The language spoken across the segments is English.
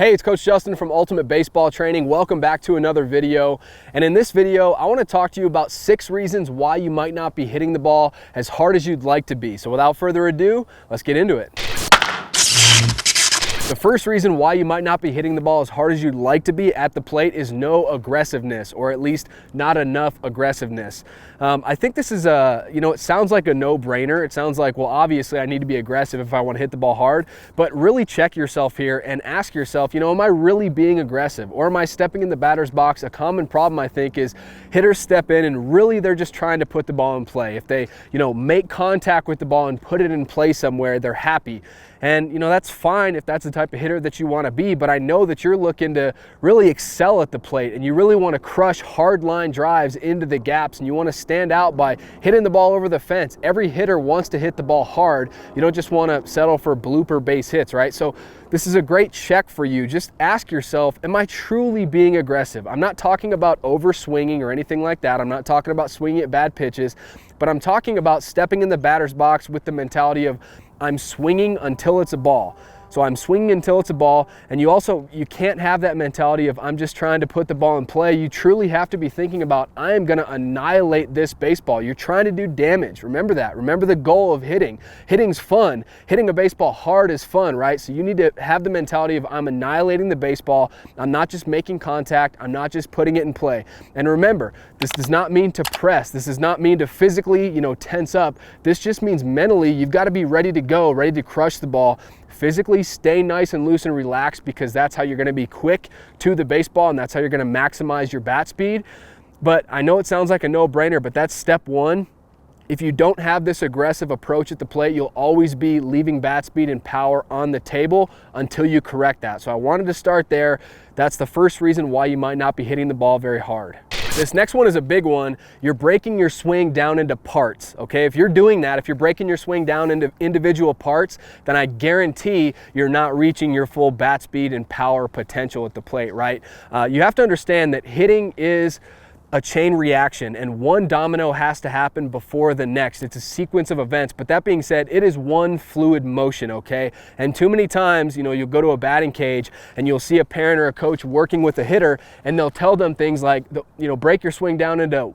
Hey, it's Coach Justin from Ultimate Baseball Training. Welcome back to another video. And in this video, I want to talk to you about 6 reasons why you might not be hitting the ball as hard as you'd like to be. So without further ado, let's get into it. The first reason why you might not be hitting the ball as hard as you'd like to be at the plate is no aggressiveness, or at least not enough aggressiveness. I think this is it sounds like a no-brainer. It sounds like, well, obviously I need to be aggressive if I want to hit the ball hard, but really check yourself here and ask yourself, am I really being aggressive, or am I stepping in the batter's box? A common problem, I think, is hitters step in and really they're just trying to put the ball in play. If they, make contact with the ball and put it in play somewhere, they're happy. And that's fine if that's the type of hitter that you want to be, but I know that you're looking to really excel at the plate and you really want to crush hard line drives into the gaps, and you want to stand out by hitting the ball over the fence. Every hitter wants to hit the ball hard. You don't just want to settle for blooper base hits, right? So this is a great check for you. Just ask yourself, am I truly being aggressive? I'm not talking about over swinging or anything like that. I'm not talking about swinging at bad pitches, but I'm talking about stepping in the batter's box with the mentality of, I'm swinging until it's a ball. So I'm swinging until it's a ball, and you can't have that mentality of I'm just trying to put the ball in play. You truly have to be thinking about, I am gonna annihilate this baseball. You're trying to do damage. Remember that. Remember the goal of hitting. Hitting's fun. Hitting a baseball hard is fun, right? So you need to have the mentality of I'm annihilating the baseball. I'm not just making contact. I'm not just putting it in play. And remember, this does not mean to press. This does not mean to physically, tense up. This just means mentally, you've got to be ready to go, ready to crush the ball. Physically, stay nice and loose and relaxed, because that's how you're going to be quick to the baseball and that's how you're going to maximize your bat speed. But I know it sounds like a no-brainer, but that's step one. If you don't have this aggressive approach at the plate, you'll always be leaving bat speed and power on the table until you correct that. So I wanted to start there. That's the first reason why you might not be hitting the ball very hard. This next one is a big one. You're breaking your swing down into parts, okay? If you're doing that, if you're breaking your swing down into individual parts, then I guarantee you're not reaching your full bat speed and power potential at the plate, right? You have to understand that hitting is a chain reaction, and one domino has to happen before the next. It's a sequence of events, but that being said, it is one fluid motion, okay? And too many times, you'll go to a batting cage and you'll see a parent or a coach working with a hitter, and they'll tell them things like, break your swing down into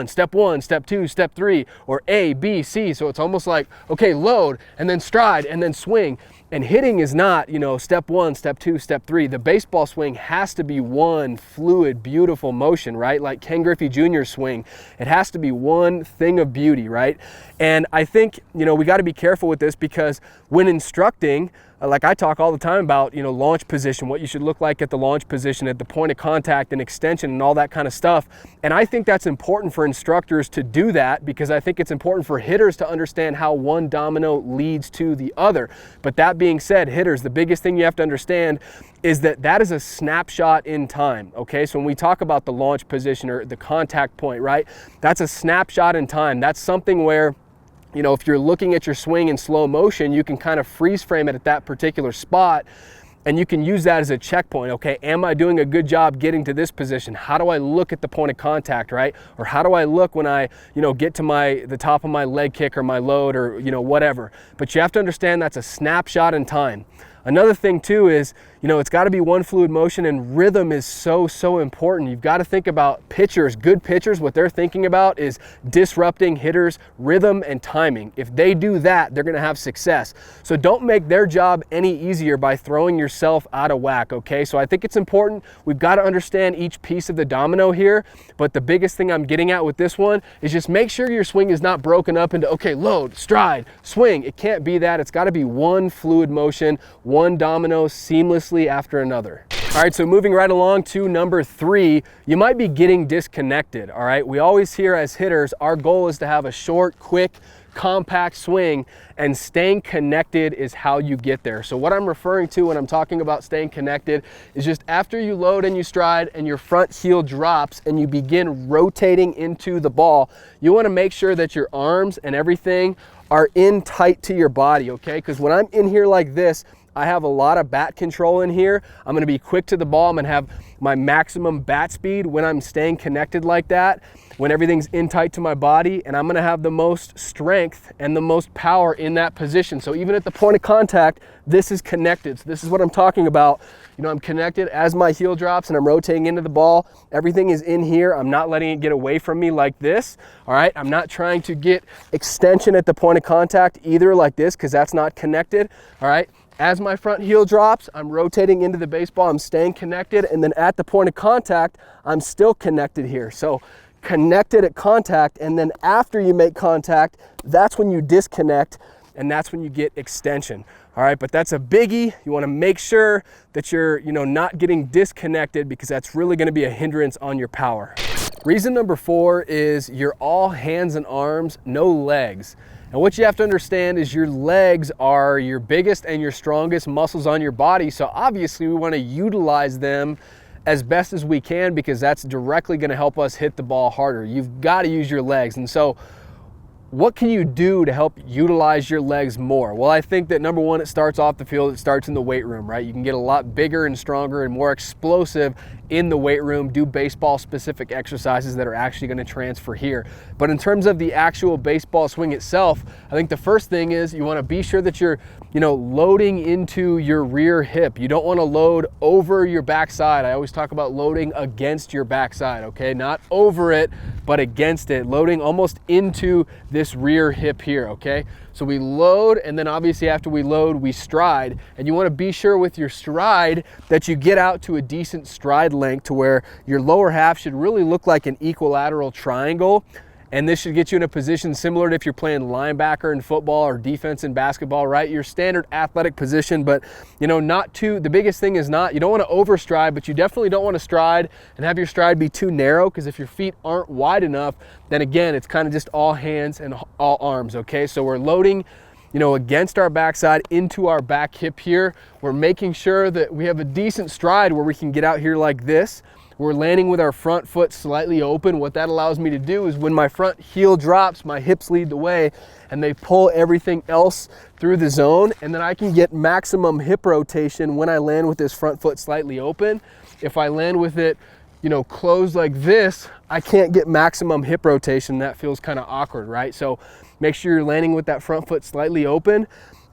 step 1, step 2, step 3, or A, B, C. So it's almost like, okay, load, and then stride, and then swing. And hitting is not, step 1, step 2, step 3. The baseball swing has to be one fluid, beautiful motion, right? Like Ken Griffey Jr.'s swing. It has to be one thing of beauty, right? And I think, we got to be careful with this, because when instructing, like I talk all the time about, launch position, what you should look like at the launch position, at the point of contact and extension and all that kind of stuff. And I think that's important for instructors to do that, because I think it's important for hitters to understand how one domino leads to the other. But that being said, hitters, the biggest thing you have to understand is that is a snapshot in time, okay? So when we talk about the launch position or the contact point, right? That's a snapshot in time. That's something where, if you're looking at your swing in slow motion, you can kind of freeze frame it at that particular spot, and you can use that as a checkpoint. Okay, am I doing a good job getting to this position? How do I look at the point of contact, right? Or how do I look when I, get to the top of my leg kick or my load or, whatever. But you have to understand that's a snapshot in time. Another thing too is, it's got to be one fluid motion, and rhythm is so important. You've got to think about pitchers, good pitchers, what they're thinking about is disrupting hitters' rhythm and timing. If they do that, they're going to have success. So don't make their job any easier by throwing yourself out of whack, okay? So I think it's important. We've got to understand each piece of the domino here, but the biggest thing I'm getting at with this one is just make sure your swing is not broken up into, okay, load, stride, swing. It can't be that. It's got to be one fluid motion, one domino seamlessly after another. All right, so moving right along to number 3, you might be getting disconnected, all right? We always hear as hitters, our goal is to have a short, quick, compact swing, and staying connected is how you get there. So what I'm referring to when I'm talking about staying connected is just after you load and you stride and your front heel drops and you begin rotating into the ball, you want to make sure that your arms and everything are in tight to your body, okay? Because when I'm in here like this, I have a lot of bat control in here. I'm gonna be quick to the ball. I'm gonna have my maximum bat speed when I'm staying connected like that, when everything's in tight to my body, and I'm gonna have the most strength and the most power in that position. So even at the point of contact, this is connected. So this is what I'm talking about. You know, I'm connected as my heel drops and I'm rotating into the ball. Everything is in here. I'm not letting it get away from me like this, all right? I'm not trying to get extension at the point of contact either like this, because that's not connected, all right? As my front heel drops, I'm rotating into the baseball, I'm staying connected, and then at the point of contact, I'm still connected here. So connected at contact, and then after you make contact, that's when you disconnect, and that's when you get extension. All right, but that's a biggie. You want to make sure that you're, not getting disconnected, because that's really going to be a hindrance on your power. Reason number 4 is you're all hands and arms, no legs. And what you have to understand is your legs are your biggest and your strongest muscles on your body. So obviously we want to utilize them as best as we can, because that's directly going to help us hit the ball harder. You've got to use your legs. And so what can you do to help utilize your legs more? Well, I think that number 1, it starts off the field, it starts in the weight room, right? You can get a lot bigger and stronger and more explosive in the weight room, do baseball specific exercises that are actually going to transfer here. But in terms of the actual baseball swing itself, I think the first thing is you want to be sure that you're, loading into your rear hip. You don't want to load over your backside. I always talk about loading against your backside, okay? Not over it, but against it, loading almost into this rear hip here, okay? So we load, and then obviously after we load, we stride. And you want to be sure with your stride that you get out to a decent stride length to where your lower half should really look like an equilateral triangle. And this should get you in a position similar to if you're playing linebacker in football or defense in basketball, right? Your standard athletic position, but the biggest thing is you don't want to overstride, but you definitely don't want to stride and have your stride be too narrow, because if your feet aren't wide enough, then again, it's kind of just all hands and all arms, okay? So we're loading, against our backside into our back hip here. We're making sure that we have a decent stride where we can get out here like this. We're landing with our front foot slightly open. What that allows me to do is when my front heel drops, my hips lead the way and they pull everything else through the zone, and then I can get maximum hip rotation when I land with this front foot slightly open. If I land with it, closed like this, I can't get maximum hip rotation. That feels kind of awkward, right? So make sure you're landing with that front foot slightly open.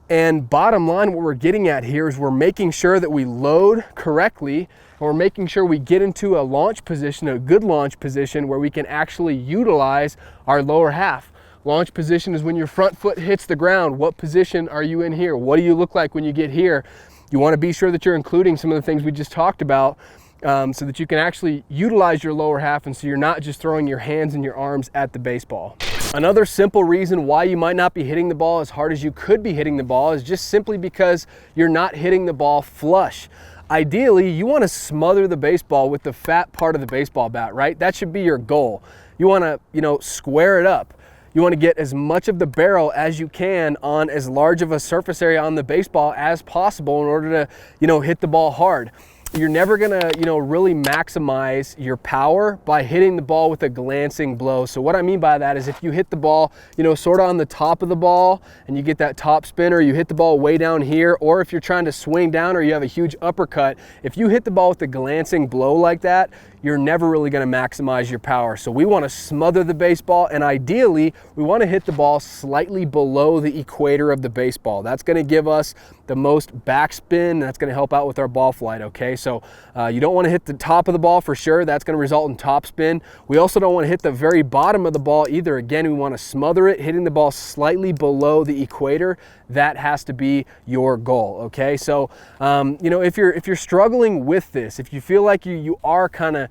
And bottom line, what we're getting at here is we're making sure that we load correctly, and we're making sure we get into a launch position, a good launch position where we can actually utilize our lower half. Launch position is when your front foot hits the ground. What position are you in here? What do you look like when you get here? You want to be sure that you're including some of the things we just talked about, so that you can actually utilize your lower half, and so you're not just throwing your hands and your arms at the baseball. Another simple reason why you might not be hitting the ball as hard as you could be hitting the ball is just simply because you're not hitting the ball flush. Ideally, you want to smother the baseball with the fat part of the baseball bat, right? That should be your goal. You want to, square it up. You want to get as much of the barrel as you can on as large of a surface area on the baseball as possible in order to, hit the ball hard. You're never gonna, really maximize your power by hitting the ball with a glancing blow. So what I mean by that is if you hit the ball, sort of on the top of the ball and you get that top spin, or you hit the ball way down here, or if you're trying to swing down or you have a huge uppercut, if you hit the ball with a glancing blow like that, you're never really gonna maximize your power. So we wanna smother the baseball, and ideally, we wanna hit the ball slightly below the equator of the baseball. That's gonna give us the most backspin. That's gonna help out with our ball flight, okay? So you don't wanna hit the top of the ball for sure. That's gonna result in top spin. We also don't wanna hit the very bottom of the ball either. Again, we wanna smother it, hitting the ball slightly below the equator. That has to be your goal, okay? So, if you're struggling with this, if you feel like you are kind of,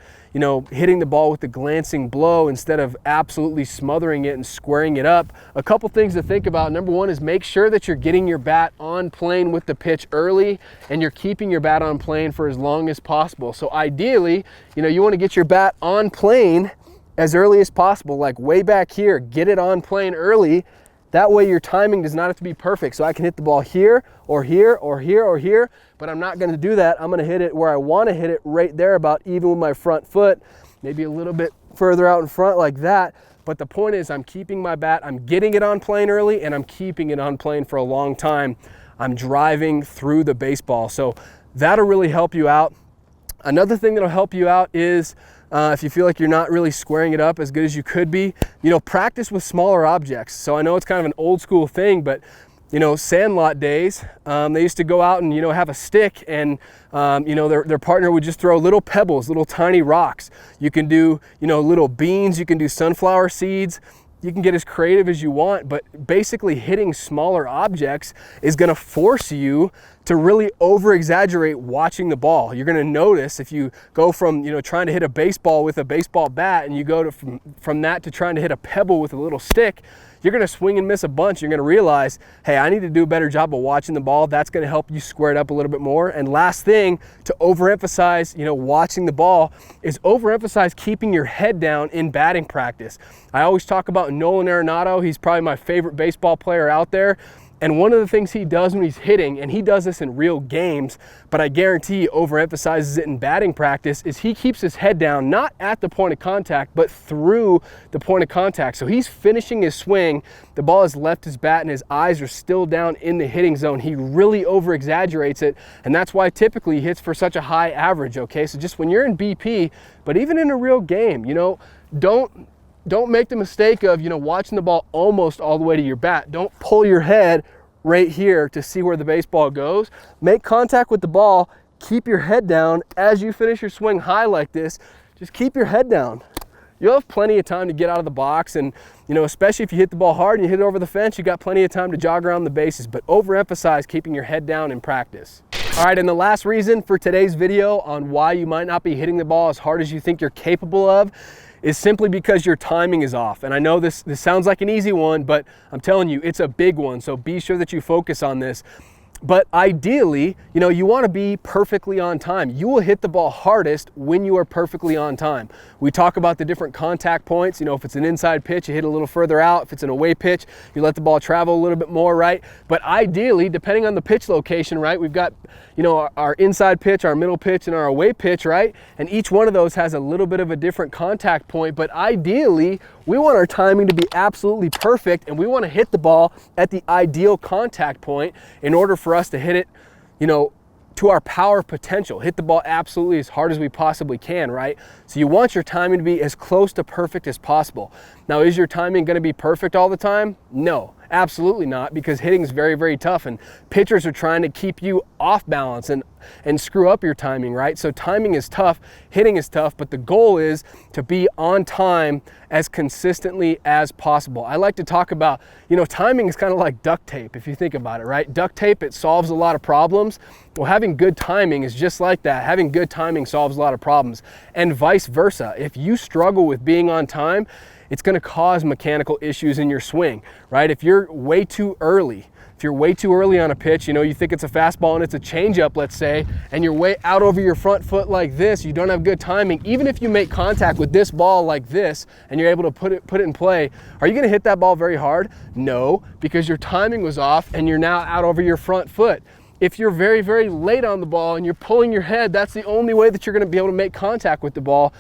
hitting the ball with the glancing blow instead of absolutely smothering it and squaring it up, a couple things to think about. Number 1 is make sure that you're getting your bat on plane with the pitch early, and you're keeping your bat on plane for as long as possible. So ideally, you want to get your bat on plane as early as possible, like way back here. Get it on plane early. That way your timing does not have to be perfect. So I can hit the ball here or here or here or here, but I'm not going to do that. I'm going to hit it where I want to hit it, right there, about even with my front foot, maybe a little bit further out in front like that. But the point is I'm keeping my bat, I'm getting it on plane early, and I'm keeping it on plane for a long time. I'm driving through the baseball. So that'll really help you out. Another thing that'll help you out is if you feel like you're not really squaring it up as good as you could be, practice with smaller objects. So I know it's kind of an old school thing, but Sandlot days, they used to go out and, have a stick and, their partner would just throw little pebbles, little tiny rocks. You can do, little beans, you can do sunflower seeds. You can get as creative as you want, but basically hitting smaller objects is going to force you to really over-exaggerate watching the ball. You're going to notice if you go from, trying to hit a baseball with a baseball bat and you go to from that to trying to hit a pebble with a little stick, you're going to swing and miss a bunch. You're going to realize, hey, I need to do a better job of watching the ball. That's going to help you square it up a little bit more. And last thing, to overemphasize, watching the ball is overemphasize keeping your head down in batting practice. I always talk about Nolan Arenado. He's probably my favorite baseball player out there. And one of the things he does when he's hitting, and he does this in real games, but I guarantee he overemphasizes it in batting practice, is he keeps his head down, not at the point of contact, but through the point of contact. So he's finishing his swing, the ball has left his bat and his eyes are still down in the hitting zone. He really over-exaggerates it, and that's why typically he hits for such a high average, okay? So just when you're in BP, but even in a real game, don't make the mistake of, watching the ball almost all the way to your bat. Don't pull your head right here to see where the baseball goes. Make contact with the ball. Keep your head down as you finish your swing high like this. Just keep your head down. You'll have plenty of time to get out of the box, and especially if you hit the ball hard and you hit it over the fence, you got plenty of time to jog around the bases, but overemphasize keeping your head down in practice. All right, and the last reason for today's video on why you might not be hitting the ball as hard as you think you're capable of is simply because your timing is off. And I know this sounds like an easy one, but I'm telling you, it's a big one. So be sure that you focus on this. But ideally, you want to be perfectly on time. You will hit the ball hardest when you are perfectly on time. We talk about the different contact points. If it's an inside pitch, you hit a little further out. If it's an away pitch, you let the ball travel a little bit more, right? But ideally, depending on the pitch location, right, we've got, our inside pitch, our middle pitch, and our away pitch, right? And each one of those has a little bit of a different contact point. But ideally, we want our timing to be absolutely perfect, and we want to hit the ball at the ideal contact point in order for us to hit it, to our power potential. Hit the ball absolutely as hard as we possibly can, right? So you want your timing to be as close to perfect as possible. Now, is your timing going to be perfect all the time? No, absolutely not, because hitting is very, very tough, and pitchers are trying to keep you off balance and screw up your timing, right? So timing is tough, hitting is tough, but the goal is to be on time as consistently as possible. I like to talk about, timing is kind of like duct tape, if you think about it, right? Duct tape, it solves a lot of problems. Well, having good timing is just like that. Having good timing solves a lot of problems, and vice versa. If you struggle with being on time, it's going to cause mechanical issues in your swing, right? If you're way too early, on a pitch, you think it's a fastball and it's a changeup, let's say, and you're way out over your front foot like this, you don't have good timing. Even if you make contact with this ball like this and you're able to put it in play, are you going to hit that ball very hard? No, because your timing was off and you're now out over your front foot. If you're very, very late on the ball and you're pulling your head, that's the only way that you're going to be able to make contact with the ball.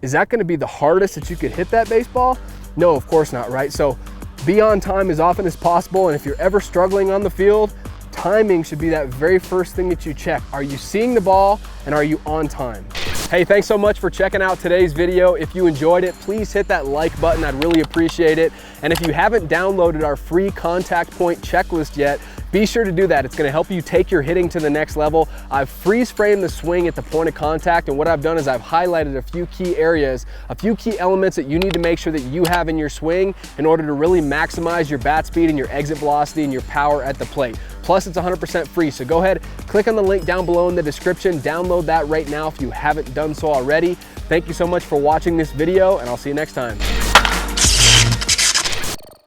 Is that going to be the hardest that you could hit that baseball? No, of course not, right? So be on time as often as possible, and if you're ever struggling on the field, timing should be that very first thing that you check. Are you seeing the ball, and are you on time? Hey, thanks so much for checking out today's video. If you enjoyed it, please hit that like button. I'd really appreciate it. And if you haven't downloaded our free contact point checklist yet, be sure to do that. It's going to help you take your hitting to the next level. I've freeze framed the swing at the point of contact, and what I've done is I've highlighted a few key areas, a few key elements that you need to make sure that you have in your swing in order to really maximize your bat speed and your exit velocity and your power at the plate. Plus, it's 100% free, so go ahead, click on the link down below in the description, download that right now if you haven't done so already. Thank you so much for watching this video, and I'll see you next time.